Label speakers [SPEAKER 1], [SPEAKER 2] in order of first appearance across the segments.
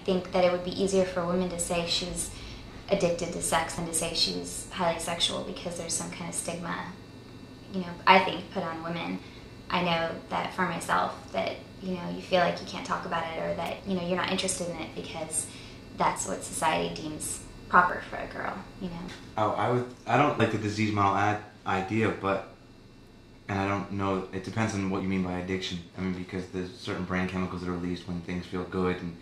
[SPEAKER 1] think that it would be easier for a woman to say she was addicted to sex than to say she was highly sexual, because there's some kind of stigma, I think, put on women. I know that for myself, that, you feel like you can't talk about it, or that, you're not interested in it because that's what society deems proper for a girl,
[SPEAKER 2] Oh, I don't like the disease model idea, but, and I don't know, it depends on what you mean by addiction. I mean, because there's certain brain chemicals that are released when things feel good, and,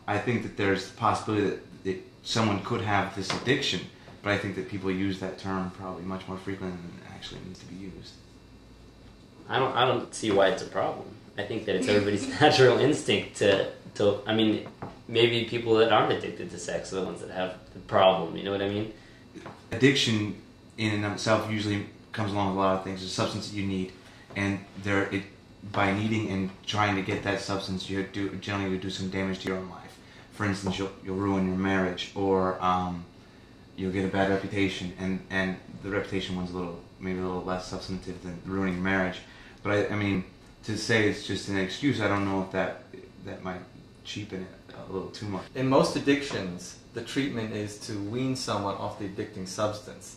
[SPEAKER 2] I think that there's the possibility that someone could have this addiction, but I think that people use that term probably much more frequently than it actually needs to be used.
[SPEAKER 3] I don't see why it's a problem. I think that it's everybody's natural instinct to I mean, maybe people that aren't addicted to sex are the ones that have the problem, you know what I mean?
[SPEAKER 2] Addiction in and of itself usually comes along with a lot of things. It's a substance that you need, and by needing and trying to get that substance, you generally do some damage to your own life. For instance, you'll ruin your marriage, or you'll get a bad reputation, and the reputation one's maybe a little less substantive than ruining your marriage. But I mean, to say it's just an excuse, I don't know if that might cheapen it a little too much.
[SPEAKER 4] In most addictions, the treatment is to wean someone off the addicting substance.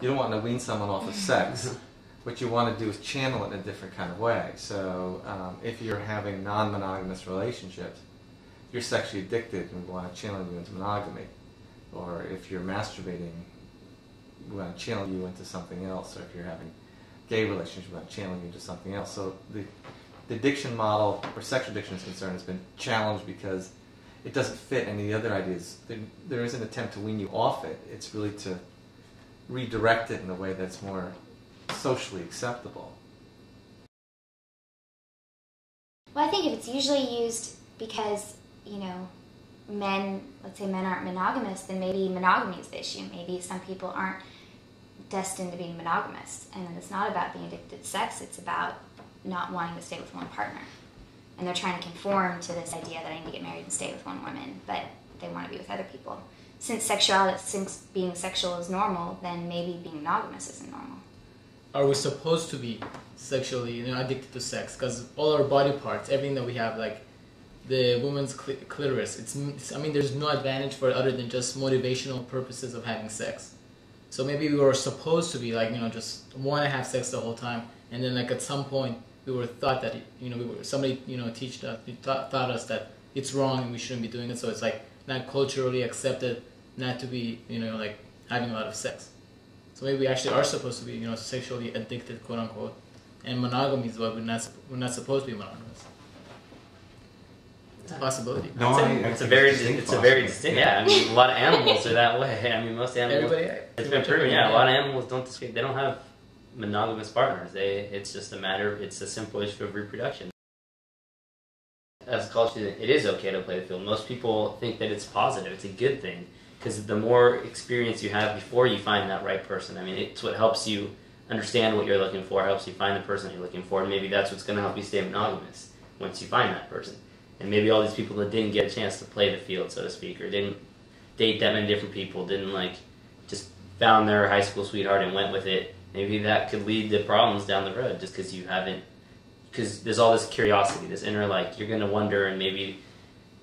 [SPEAKER 4] You don't want to wean someone off of sex. What you want to do is channel it in a different kind of way. So if you're having non-monogamous relationships, you're sexually addicted and we want to channel you into monogamy. Or if you're masturbating, we want to channel you into something else. Or if you're having gay relationships, we want to channel you into something else. So the addiction model, where sexual addiction is concerned, has been challenged because it doesn't fit any of the other ideas. There is an attempt to wean you off it. It's really to redirect it in a way that's more socially acceptable.
[SPEAKER 1] Well, I think if it's usually used because, let's say men aren't monogamous, then maybe monogamy is the issue. Maybe some people aren't destined to be monogamous, and it's not about being addicted to sex, it's about not wanting to stay with one partner. And they're trying to conform to this idea that I need to get married and stay with one woman, but they want to be with other people. Since being sexual is normal, then maybe being monogamous isn't normal.
[SPEAKER 5] Are we supposed to be sexually addicted to sex? Because all our body parts, everything that we have, like the woman's clitoris, there's no advantage for it other than just motivational purposes of having sex. So maybe we were supposed to be just want to have sex the whole time, and then at some point we were thought that somebody taught us that it's wrong and we shouldn't be doing it. So it's not culturally accepted not to be having a lot of sex. So maybe we actually are supposed to be sexually addicted, quote unquote, and monogamy is what we're not supposed to be monogamous. It's a possibility.
[SPEAKER 2] No,
[SPEAKER 3] it's a very distinct. Yeah, a lot of animals are that way. Most animals. It's been proven. Yeah, a lot of animals they don't have monogamous partners. It's just a matter. It's a simple issue of reproduction. As a culture, it is okay to play the field. Most people think that it's positive. It's a good thing because the more experience you have before you find that right person. It's what helps you understand what you're looking for. Helps you find the person you're looking for, and maybe that's what's going to help you stay monogamous once you find that person. And maybe all these people that didn't get a chance to play the field, so to speak, or didn't date that many different people, didn't just found their high school sweetheart and went with it, maybe that could lead to problems down the road just because because there's all this curiosity, this inner, you're going to wonder, and maybe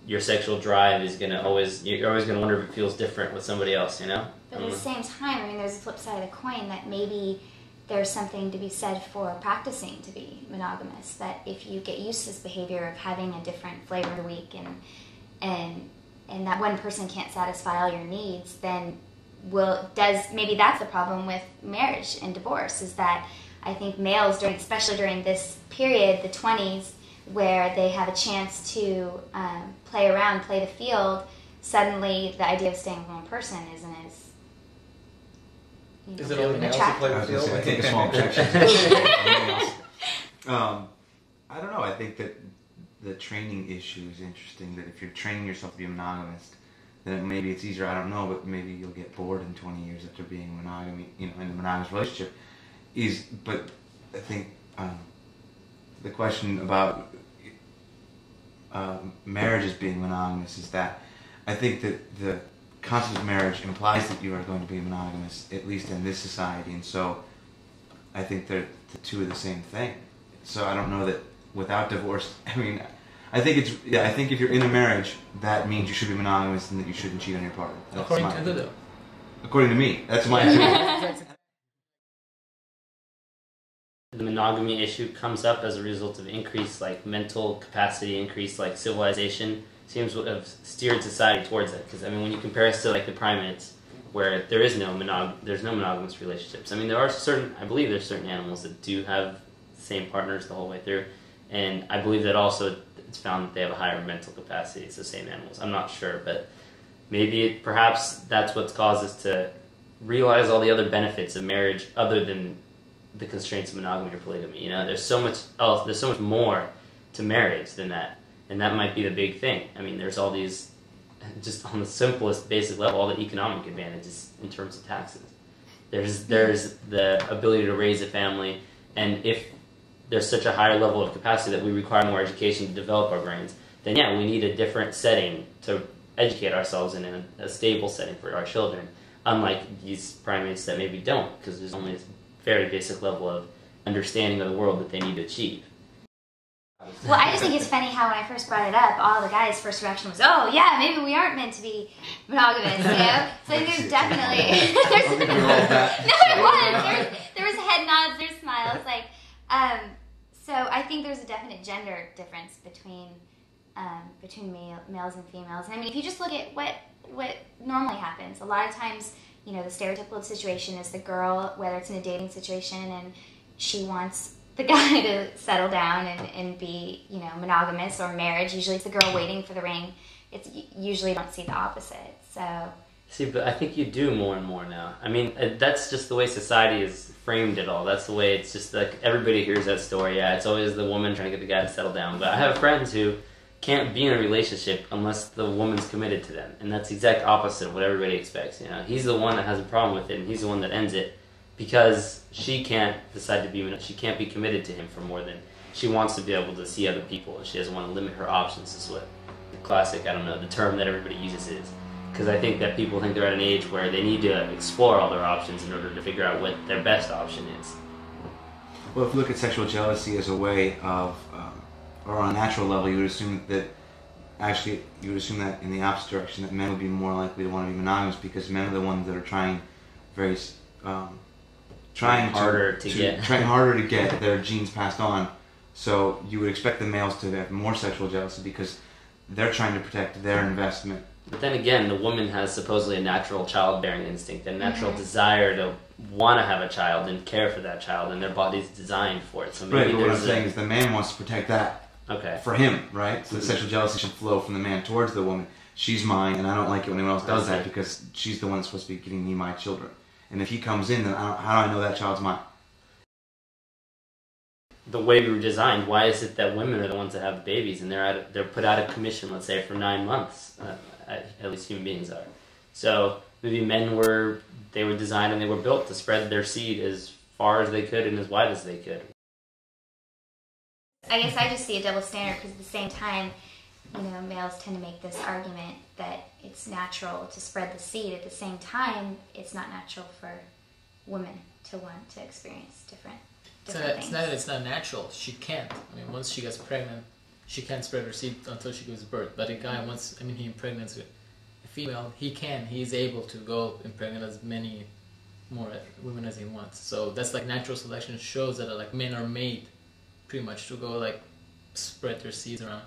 [SPEAKER 3] your sexual drive is you're always going to wonder if it feels different with somebody else, But
[SPEAKER 1] at the same time, there's a flip side of the coin that maybe there's something to be said for practicing to be monogamous, that if you get used to this behavior of having a different flavor of the week and that one person can't satisfy all your needs, then maybe that's the problem with marriage and divorce, is that I think males, especially during this period, the 20s, where they have a chance to play the field, suddenly the idea of staying with one person isn't as
[SPEAKER 4] Is it only males who play the field?
[SPEAKER 2] I take a small objection. I don't know. I think that the training issue is interesting. That if you're training yourself to be a monogamist, then maybe it's easier. I don't know, but maybe you'll get bored in 20 years after being in a monogamous relationship. But I think the question about marriage as being monogamous is that I think that the concept of marriage implies that you are going to be monogamous, at least in this society, and so I think the two are the same thing. So I don't know that without divorce, I I think it's I think if you're in a marriage, that means you should be monogamous and that you shouldn't cheat on your partner.
[SPEAKER 5] According to who though?
[SPEAKER 2] According to me, that's my opinion.
[SPEAKER 3] The monogamy issue comes up as a result of increased like mental capacity, increased like civilization seems to have steered society towards it. Because I mean, when you compare us to like the primates, where there is there's no monogamous relationships. I mean, I believe there's certain animals that do have the same partners the whole way through, and I believe that also it's found that they have a higher mental capacity. It's the same animals. I'm not sure, but maybe perhaps that's what's caused us to realize all the other benefits of marriage other than the constraints of monogamy or polygamy. You know, there's so much else, there's so much more to marriage than that, and that might be the big thing. I mean, there's all these, just on the simplest basic level, all the economic advantages in terms of taxes. There's the ability to raise a family, and if there's such a higher level of capacity that we require more education to develop our brains, then yeah, we need a different setting to educate ourselves in a stable setting for our children, unlike these primates that maybe don't, because there's only a very basic level of understanding of the world that they need to achieve.
[SPEAKER 1] Well, I just think it's funny how when I first brought it up, all the guys' first reaction was, "Oh, yeah, maybe we aren't meant to be monogamous," you know? So there's definitely... No, it was. There was head nods, there's smiles. Like, so I think there's a definite gender difference between males and females. And I mean, if you just look at what normally happens, a lot of times, you know, the stereotypical situation is the girl, whether it's in a dating situation, and she wants the guy to settle down and be, you know, monogamous or marriage. Usually it's the girl waiting for the ring. It's usually you don't see the opposite. So
[SPEAKER 3] see, but I think you do more and more now. I mean, that's just the way society has framed it all. That's the way it's just like everybody hears that story. Yeah, it's always the woman trying to get the guy to settle down. But I have friends who can't be in a relationship unless the woman's committed to them, and that's the exact opposite of what everybody expects. You know, he's the one that has a problem with it, and he's the one that ends it because she can't decide to be. She can't be committed to him for more than she wants to be able to see other people, and she doesn't want to limit her options. Is what the classic, I don't know, the term that everybody uses is. Because I think that people think they're at an age where they need to explore all their options in order to figure out what their best option is.
[SPEAKER 2] Well, if you look at sexual jealousy as a way of, or on a natural level, you would assume that in the opposite direction, that men would be more likely to want to be monogamous because men are the ones that are trying harder to get their genes passed on. So you would expect the males to have more sexual jealousy because they're trying to protect their investment.
[SPEAKER 3] But then again, the woman has supposedly a natural childbearing instinct, a natural desire to want to have a child and care for that child, and their body's designed for it. So maybe
[SPEAKER 2] right, but what I'm saying is the man wants to protect that for him, right? So the sexual jealousy should flow from the man towards the woman. She's mine, and I don't like it when anyone else does that because she's the one that's supposed to be giving me my children. And if he comes in, then how do I know that child's mine?
[SPEAKER 3] The way we were designed, why is it that women are the ones that have the babies and they're put out of commission, let's say, for 9 months? At least human beings are. So maybe men were designed and they were built to spread their seed as far as they could and as wide as they could.
[SPEAKER 1] I guess I just see a double standard because at the same time, you know, males tend to make this argument that it's natural to spread the seed. At the same time, it's not natural for women to want to experience different things.
[SPEAKER 5] It's not natural. She can't. I mean, once she gets pregnant, she can't spread her seed until she gives birth. But a guy, he impregnates a female, he's able to go impregnate as many more women as he wants. So that's like natural selection shows that like men are made pretty much to go like spread their seeds around.